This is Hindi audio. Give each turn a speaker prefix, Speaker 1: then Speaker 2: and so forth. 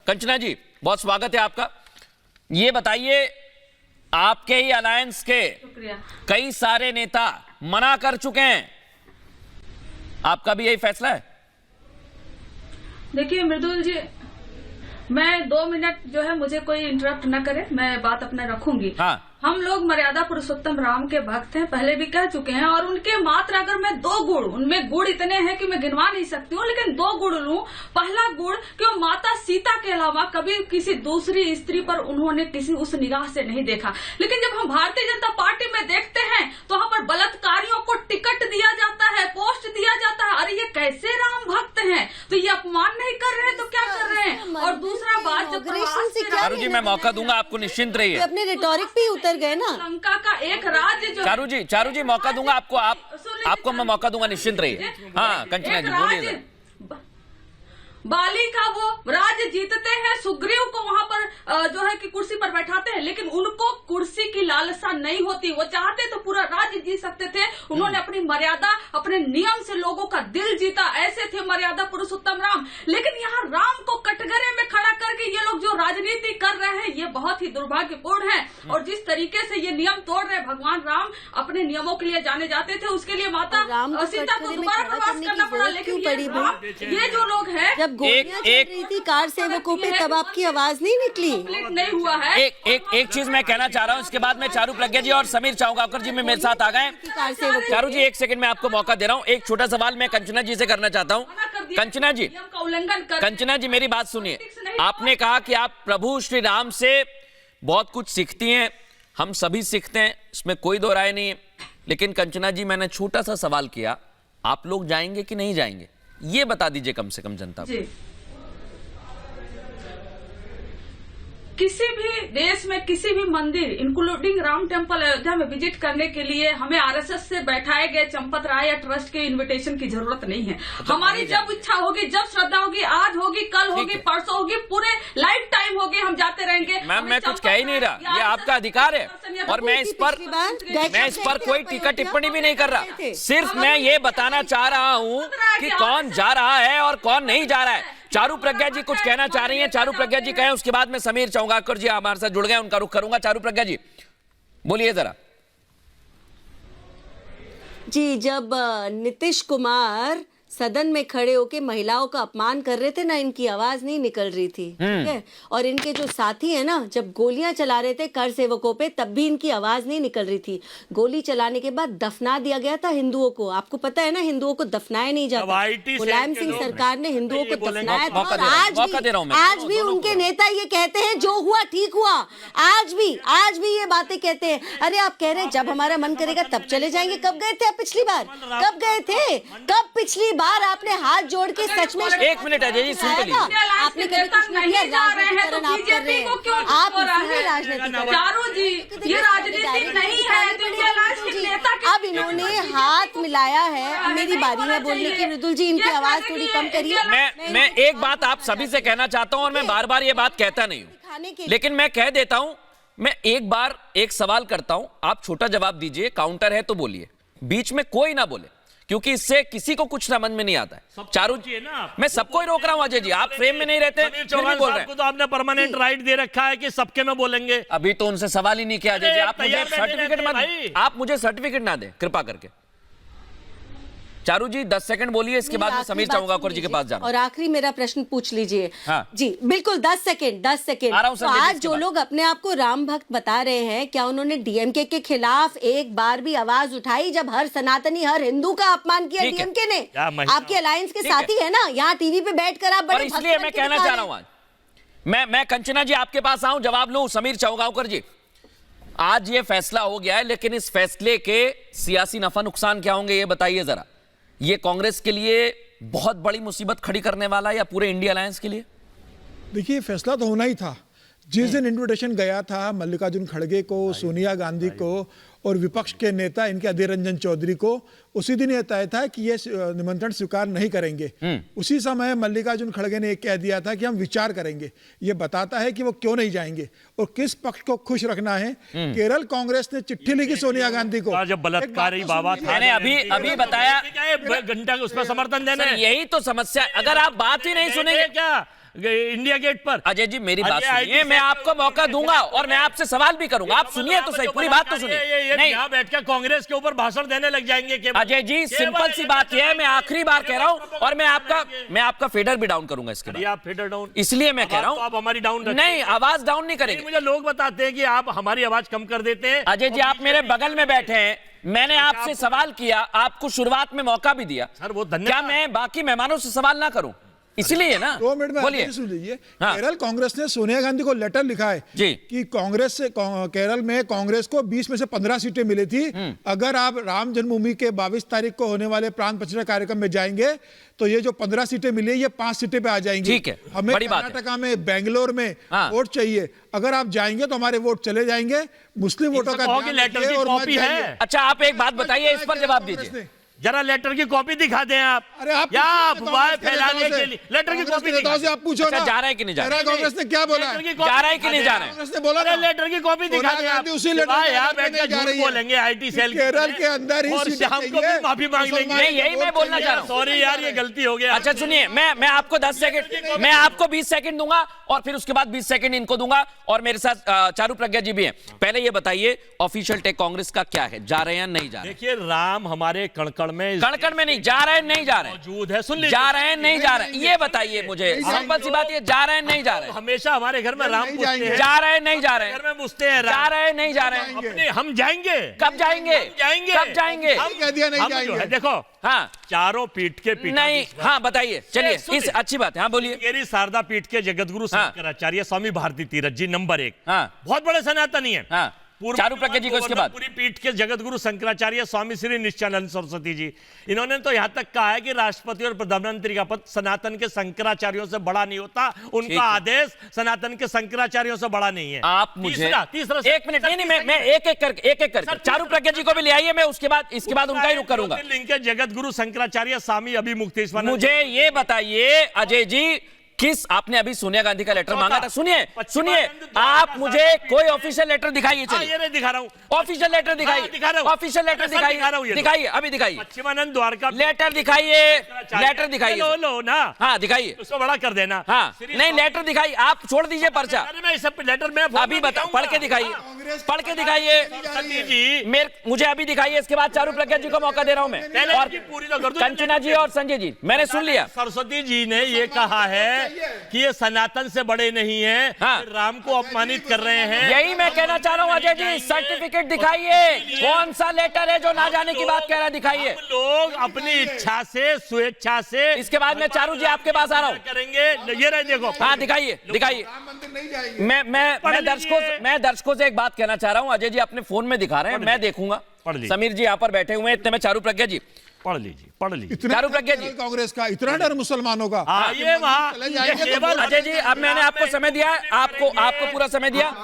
Speaker 1: कंचना जी, बहुत स्वागत है आपका। ये बताइए, आपके ही अलायंस के कई सारे नेता मना कर चुके हैं, आपका भी यही फैसला है?
Speaker 2: देखिए मृदुल जी, मैं 2 मिनट जो है मुझे कोई इंटरप्ट न करे, मैं बात अपना रखूंगी।
Speaker 1: हाँ।
Speaker 2: हम लोग मर्यादा पुरुषोत्तम राम के भक्त हैं, पहले भी कह चुके हैं, और उनके मात्र अगर मैं 2 गुण, उनमें गुण इतने हैं कि मैं गिनवा नहीं सकती हूँ, लेकिन 2 गुण लूं। पहला गुण कि वो माता सीता के अलावा कभी किसी दूसरी स्त्री पर उन्होंने किसी उस निगाह से नहीं देखा। लेकिन जब हम भारतीय जनता पार्टी में देखते हैं तो वहाँ पर बलात्कारियों को टिकट दिया जाता है, पोस्ट दिया जाता है। अरे ये कैसे राम भक्त हैं? तो ये अपमान नहीं कर रहे हैं तो क्या कर रहे हैं? और दूसरा बात, जो
Speaker 1: चारू जी, मैं मौका दूंगा आपको, निश्चिंत रहिए।
Speaker 3: अपने रिटोरिक पे उतर गए ना।
Speaker 2: लंका का एक राज्य जो
Speaker 1: चारू जी मौका दूंगा आपको, आपको मैं मौका दूंगा, निश्चिंत रहिए। हाँ कंचना जी बोलिए।
Speaker 2: बाली का वो राज्य जीतते हैं, सुग्रीव को वहाँ पर जो है कि कुर्सी पर बैठाते हैं, लेकिन उनको कुर्सी की लालसा नहीं होती। वो चाहते तो पूरा राज्य जीत सकते थे। उन्होंने अपनी मर्यादा, अपने नियम से लोगों का दिल जीता। ऐसे थे मर्यादा पुरुषोत्तम राम। लेकिन यहाँ राम को कटघरे में खड़ा करके ये लोग जो राजनीति कर रहे हैं, ये बहुत ही दुर्भाग्यपूर्ण है। और जिस तरीके से ये नियम तोड़ रहे, भगवान राम अपने नियमों के लिए जाने जाते थे, उसके लिए माता सीता को दोबारा प्रवास करना पड़ा। लेकिन ये जो लोग हैं,
Speaker 1: एक
Speaker 3: कार सेवकों पे तब आपकी आवाज नहीं निकली,
Speaker 2: नहीं हुआ है।
Speaker 1: एक चीज मैं कहना चाह रहा हूँ, इसके बाद मैं चारू प्रज्ञा जी और समीर चाऊंगाकर जी में मेरे साथ आ गए। चारू जी 1 सेकंड में आपको मौका दे रहा हूँ। एक छोटा सवाल मैं कंचना जी से करना चाहता हूँ। कंचना जी मेरी बात सुनिए। आपने कहा कि आप प्रभु श्री राम से बहुत कुछ सीखती हैं, हम सभी सीखते हैं, इसमें कोई दो राय नहीं है। लेकिन कंचना जी, मैंने छोटा सा सवाल किया, आप लोग जाएंगे कि नहीं जाएंगे, ये बता दीजिए कम से कम जनता को।
Speaker 2: किसी भी देश में किसी भी मंदिर, इंक्लूडिंग राम टेम्पल अयोध्या में विजिट करने के लिए हमें आरएसएस से बैठाए गए चंपत राय या ट्रस्ट के इनविटेशन की जरूरत नहीं है। हमारी जब इच्छा होगी, जब श्रद्धा होगी, आज होगी, कल होगी, परसों होगी, पूरे लाइफ टाइम होगी, हम जाते रहेंगे।
Speaker 1: मैम मैं कुछ कह ही नहीं रहा, ये आपका अधिकार है, और मैं इस पर कोई टीका टिप्पणी भी नहीं कर रहा। सिर्फ मैं ये बताना चाह रहा हूँ कि कौन जा रहा है और कौन नहीं जा रहा है। चारू प्रज्ञा जी कुछ कहना चाह रही हैं, चारू प्रज्ञा जी कहें, उसके बाद में समीर चाऊंगाकर जी हमारे साथ जुड़ गए, उनका रुख करूंगा। चारू प्रज्ञा जी बोलिए जरा।
Speaker 3: जी, जब नीतीश कुमार सदन में खड़े होके महिलाओं का अपमान कर रहे थे ना, इनकी आवाज नहीं निकल रही थी, ठीक है। और इनके जो साथी है ना, जब गोलियां चला रहे थे कर सेवकों पे, तब भी इनकी आवाज नहीं निकल रही थी। गोली चलाने के बाद दफना दिया गया था हिंदुओं को। आपको पता है ना, हिंदुओं को दफनाया नहीं जाता। मुलायम सिंह सरकार ने हिंदुओं को दफनाया था, और आज भी उनके नेता ये कहते हैं जो हुआ ठीक हुआ। आज भी ये बातें कहते हैं। अरे आप कह रहे हैं जब हमारा मन करेगा तब चले जाएंगे। कब गए थे आप पिछली बार? कब गए थे? कब पिछली बार आपने हाथ जोड़ के सच में?
Speaker 1: 1 मिनट अजय जी सुन लीजिए।
Speaker 2: आपने कभी कुछ नहीं जा रहे हैं तो बीजेपी को क्यों
Speaker 3: आप
Speaker 2: राजनीति? चारू जी, ये राजनीति नहीं है।
Speaker 3: अब इन्होंने हाथ मिलाया है। मेरी बारी है बोलने की, मृदुल जी इनकी आवाज थोड़ी कम करिए।
Speaker 1: मैं एक बात आप सभी से कहना चाहता हूं, और मैं बार बार ये बात कहता नहीं हूं, लेकिन मैं कह देता हूं। मैं एक बार एक सवाल करता हूं, आप छोटा जवाब दीजिए, काउंटर है तो बोलिए, बीच में कोई ना बोले, क्योंकि इससे किसी को कुछ समझ में नहीं आता है। चारू जी, मैं सबको ही रोक रहा हूं अजय जी, आप फ्रेम में नहीं रहते, फिर भी बोल रहे हैं।
Speaker 4: तो आपने परमानेंट राइट दे रखा है कि सबके में बोलेंगे।
Speaker 1: अभी तो उनसे सवाल ही नहीं किया अजय जी। आप मुझे सर्टिफिकेट मत, आप मुझे सर्टिफिकेट ना दें कृपा करके। चारू जी 10 सेकंड बोलिए, इसके बाद में समीर चाऊंगाकर जी के पास जाना।
Speaker 3: और आखिरी मेरा प्रश्न पूछ लीजिए।
Speaker 1: हाँ।
Speaker 3: जी बिल्कुल, 10 सेकंड। तो आज जो लोग अपने आप को राम भक्त बता रहे हैं, क्या उन्होंने डीएमके के खिलाफ एक बार भी आवाज उठाई जब हर सनातनी, हर हिंदू का अपमान किया डीएमके ने? आपके अलायंस के साथी है ना, यहाँ टीवी पे बैठकर आप बड़े,
Speaker 1: इसलिए मैं कहना चाह रहा हूँ आज मैं कंचना जी आपके पास आऊं, जवाब लूं। समीर चाऊंगाकर जी, आज ये फैसला हो गया है, लेकिन इस फैसले के सियासी नफा नुकसान क्या होंगे, ये बताइए जरा। ये कांग्रेस के लिए बहुत बड़ी मुसीबत खड़ी करने वाला है या पूरे इंडिया अलायंस के लिए?
Speaker 5: देखिए, फैसला तो होना ही था। जिस दिन इन्विटेशन गया था मल्लिकार्जुन खड़गे को, सोनिया गांधी को और विपक्ष के नेता इनके अधीर रंजन चौधरी को, उसी दिन यह तय था कि ये निमंत्रण स्वीकार नहीं करेंगे। उसी समय मल्लिकार्जुन खड़गे ने कह दिया था कि हम विचार करेंगे। ये बताता है कि वो क्यों नहीं जाएंगे और किस पक्ष को खुश रखना है। केरल कांग्रेस ने चिट्ठी लिखी सोनिया गांधी को,
Speaker 4: जब बलात्कारी बाबा था,
Speaker 1: मैंने अभी बताया
Speaker 4: घंटा उस पर समर्थन देना।
Speaker 1: यही तो समस्या, अगर आप बात ही नहीं सुनेंगे
Speaker 4: क्या इंडिया गेट पर।
Speaker 1: अजय जी मेरी बात
Speaker 4: अजय,
Speaker 1: सुनिए, मैं आपको मौका दूंगा और मैं आपसे सवाल भी करूंगा। आप सुनिए तो सही, पूरी बात तो सुनिए। नहीं,
Speaker 4: यहाँ बैठ कर कांग्रेस के ऊपर भाषण देने लग जाएंगे केवल।
Speaker 1: अजय जी सिंपल सी बात यह है, मैं आखिरी बार कह रहा हूं और मैं आपका फेडर भी डाउन करूंगा इसके बाद।
Speaker 4: आप फेडर डाउन,
Speaker 1: इसलिए मैं कह रहा हूं
Speaker 4: आप हमारी डाउन
Speaker 1: नहीं, आवाज डाउन नहीं करेंगे।
Speaker 4: मुझे लोग बताते हैं कि आप हमारी आवाज कम कर देते हैं।
Speaker 1: अजय जी आप मेरे बगल में बैठे हैं, मैंने आपसे सवाल किया, आपको शुरुआत में मौका भी दिया।
Speaker 4: सर वो धन्यवाद।
Speaker 1: क्या मैं बाकी मेहमानों से सवाल ना करूं? इसलिए ना,
Speaker 5: 2 मिनट में
Speaker 1: बोलिए।
Speaker 5: सुन लीजिए।
Speaker 1: हाँ।
Speaker 5: केरल कांग्रेस ने सोनिया गांधी को लेटर लिखा है
Speaker 1: जी।
Speaker 5: कि केरल में कांग्रेस को 20 में से 15 सीटें मिली थी। अगर आप राम जन्मभूमि के 22 तारीख को होने वाले प्राण प्रतिष्ठा कार्यक्रम में जाएंगे तो ये जो 15 सीटें मिली है ये 5 सीटें पे आ जाएंगी।
Speaker 1: ठीक है,
Speaker 5: हमें
Speaker 1: बड़ी बात है।
Speaker 5: कर्नाटका में, बेंगलोर में
Speaker 1: हाँ।
Speaker 5: वोट चाहिए। अगर आप जाएंगे तो हमारे वोट चले जाएंगे। मुस्लिम वोटों का ध्यान
Speaker 4: लेटर
Speaker 5: रखिए
Speaker 4: की
Speaker 5: और मत
Speaker 4: कॉपी
Speaker 5: जाइए।
Speaker 4: है।
Speaker 1: अच्छा आप एक बात बताइए, इस पर जवाब दीजिए।
Speaker 4: जरा लेटर की कॉपी दिखा दें आप।
Speaker 5: अरे आप
Speaker 4: या
Speaker 5: पूछिए
Speaker 4: अफवाह
Speaker 5: कांग्रेस के
Speaker 4: फैलाने
Speaker 5: नेताओं
Speaker 4: के
Speaker 5: से।
Speaker 4: लिए लेटर की
Speaker 5: कांग्रेस
Speaker 4: कॉपी
Speaker 5: के नेताओं से आप पूछो
Speaker 1: अच्छा,
Speaker 5: ना,
Speaker 1: जा रहा है कि नहीं जा रहा है?
Speaker 5: कांग्रेस ने क्या बोला है?
Speaker 1: जा रहा है कि नहीं जा रहा है?
Speaker 5: कांग्रेस ने बोला ना,
Speaker 4: लेटर की कॉपी दिखा दें
Speaker 5: सोनिया
Speaker 4: आप।
Speaker 5: गांधी उसी लेटर में
Speaker 4: यहाँ
Speaker 5: नहीं
Speaker 4: बैठ कर
Speaker 5: जा
Speaker 4: झूठ
Speaker 5: रही है।
Speaker 4: बोलेंगे आईटी सेल
Speaker 5: केरल के अंदर ही
Speaker 4: और
Speaker 5: सीटें
Speaker 4: शाम को
Speaker 5: चाहिए।
Speaker 4: भी माफी मांग लेंगे।
Speaker 1: नहीं, यही मैं बोलना चाह रहा हूं।
Speaker 4: सॉरी यार ये गलती हो गया।
Speaker 1: अच्छा सुनिए, मैं आपको 10 सेकंड, मैं आपको 20 सेकंड दूंगा और फिर उसके बाद 20 सेकंड इनको दूंगा और मेरे साथ चारू प्रज्ञा जी भी हैं। पहले ये बताइए ऑफिशियल टेक कांग्रेस का क्या है, जा रहे हैं या नहीं जा रहे?
Speaker 4: देखिए राम हमारे कणकण में
Speaker 1: नहीं जा रहे हैं, नहीं जा रहे हैं,
Speaker 4: मौजूद है। सुन लीजिए,
Speaker 1: जा रहे हैं नहीं जा रहे हैं, ये बताइए मुझे। सिंपल सी बात, ये जा रहे हैं नहीं जा रहे हैं?
Speaker 4: हमेशा हमारे घर में राम
Speaker 5: नहीं
Speaker 4: पूछते
Speaker 5: जाएंगे।
Speaker 4: हैं।
Speaker 1: जा रहे हैं नहीं जा रहे
Speaker 4: घर
Speaker 1: हैं?
Speaker 4: में पूछते हैं
Speaker 1: जा रहे हैं नहीं जा रहे हैं?
Speaker 4: अपने हम जाएंगे।
Speaker 1: कब जाएंगे?
Speaker 4: जाएंगे।
Speaker 1: कब जाएंगे?
Speaker 4: हम
Speaker 5: कह दिया नहीं
Speaker 4: हम जो
Speaker 5: जाएंगे।
Speaker 4: है देखो
Speaker 1: हाँ
Speaker 4: चारों पीठ के पीठ
Speaker 1: नहीं, हाँ बताइए, चलिए
Speaker 4: सुनिए।
Speaker 1: इस अच्छी बात है, हाँ बोलिए।
Speaker 4: केरी शारदा पीठ के जगतगुरु
Speaker 1: हाँ।
Speaker 4: शंकराचार्य स्वामी भारती तीरथ जी नंबर 1,
Speaker 1: हाँ।
Speaker 4: बहुत बड़े सनातनी है।
Speaker 1: हाँ, चारू प्रज्ञा जी को इसके बाद।
Speaker 4: पूरी पीठ के जगतगुरु शंकराचार्य स्वामी श्री निश्चलानंद सरस्वती जी, इन्होंने तो यहां तक कहा है कि राष्ट्रपति और प्रधानमंत्री का पद सनातन के शंकराचार्यों से बड़ा नहीं होता, उनका आदेश सनातन के शंकराचार्यों से बड़ा नहीं है।
Speaker 1: आप मुझे
Speaker 4: तीसरा
Speaker 1: एक मिनट, नहीं मैं एक एक करके चारू प्रज्ञा जी को भी ले आइए, मैं उसके बाद उनका ही रुख करूंगा।
Speaker 4: लिंग के जगतगुरु शंकराचार्य स्वामी अभिमुक्तेश्वर।
Speaker 1: मुझे ये बताइए अजय जी, किस आपने अभी सोनिया गांधी का लेटर मांगा था? सुनिए आप मुझे कोई ऑफिशियल लेटर दिखाइए। चलिए
Speaker 4: ये दिखा रहा हूँ,
Speaker 1: ऑफिशियल लेटर दिखाइए,
Speaker 4: दिखा रहा हूँ।
Speaker 1: ऑफिशियल लेटर दिखाइए, अभी दिखाइए,
Speaker 4: पश्चिमानंद द्वारका
Speaker 1: लेटर दिखाइए, लेटर दिखाइए,
Speaker 4: लो ना,
Speaker 1: हाँ दिखाइए,
Speaker 4: उसको बड़ा कर देना।
Speaker 1: हाँ नहीं लेटर दिखाइए, आप छोड़ दीजिए पर्चा,
Speaker 4: मैं इस लेटर में
Speaker 1: अभी बता, पढ़ के दिखाइए, पढ़ के दिखाइए
Speaker 4: जी।
Speaker 1: मुझे अभी दिखाइए, इसके बाद चारू प्रज्ञा जी को मौका दे रहा हूं मैं, और
Speaker 4: पूरी तो कर दो।
Speaker 1: कंचना जी और संजय जी, मैंने सुन लिया।
Speaker 4: सरस्वती जी ने ये कहा है कि ये सनातन से बड़े नहीं हैं,
Speaker 1: हाँ।
Speaker 4: राम को अपमानित कर रहे हैं।
Speaker 1: यही मैं कहना चाह रहा हूं अजय जी, सर्टिफिकेट दिखाइए, कौन सा लेटर है जो ना जाने की बात कह रहा है, दिखाइए।
Speaker 4: हम लोग अपनी इच्छा से, स्वेच्छा से,
Speaker 1: इसके बाद मैं चारू जी आपके पास आ रहा हूं,
Speaker 4: करेंगे। ये रहे देखो,
Speaker 1: हाँ दिखाइए। मैं दर्शकों से एक बात कहना चाह रहा हूं, अजय जी अपने फोन में दिखा रहे हैं, मैं देखूंगा। समीर जी यहाँ पर बैठे हुए हैं, इतने में चारू प्रज्ञा जी
Speaker 4: पढ़ लीजिए।
Speaker 1: चारू प्रज्ञा जी,
Speaker 5: कांग्रेस का इतना डर मुसलमानों का,
Speaker 4: ये वहां
Speaker 5: चले जाएंगे तो
Speaker 1: अजय जी अब मैंने आपको समय दिया है, आपको पूरा समय दिया।